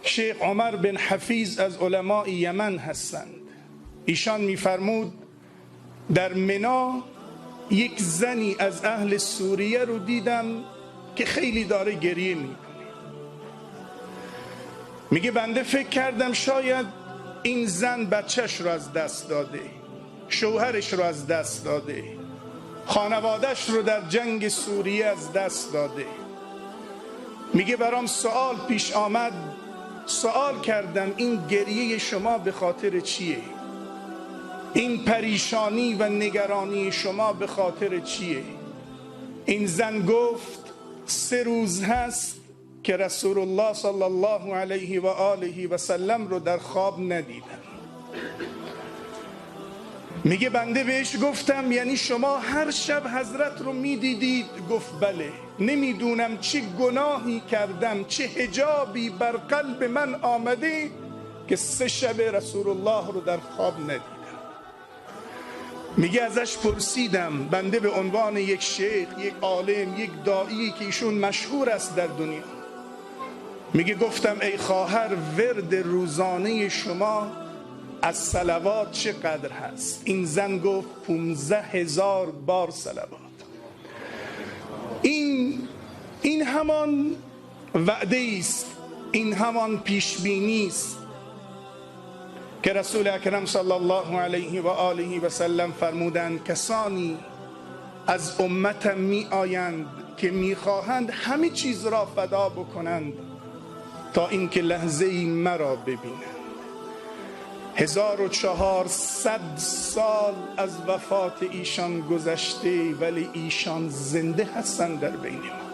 شیخ عمر بن حفیظ از علماء یمن هستند. ایشان میفرمود در منا یک زنی از اهل سوریه رو دیدم که خیلی داره گریه میکنه. میگه بنده فکر کردم شاید این زن بچهش رو از دست داده، شوهرش رو از دست داده، خانوادهش رو در جنگ سوریه از دست داده. میگه برام سوال پیش آمد، سوال کردم این گریه شما به خاطر چیه؟ این پریشانی و نگرانی شما به خاطر چیه؟ این زن گفت 3 روز هست که رسول الله صلی الله علیه و آله و سلم رو در خواب ندیدم. میگه بنده بهش گفتم یعنی شما هر شب حضرت رو میدیدید؟ گفت بله. نمیدونم چه گناهی کردم، چه حجابی بر قلب من آمده که 3 شب رسول الله رو در خواب ندیدم. میگه ازش پرسیدم، بنده به عنوان یک شیخ، یک عالم، یک داعی که ایشون مشهور است در دنیا، میگه گفتم ای خواهر ورد روزانه شما از صلوات چقدر هست؟ این زن گفت 15,000 بار صلوات. این همان وعده است، این همان پیشبینی است که رسول اکرم صلی الله علیه و آله و سلم فرمودند کسانی از امتم می آیند که می خواهند همه چیز را فدا بکنند تا اینکه لحظه ای مرا ببینند. 1400 سال از وفات ایشان گذشته ولی ایشان زنده هستند در بین ما.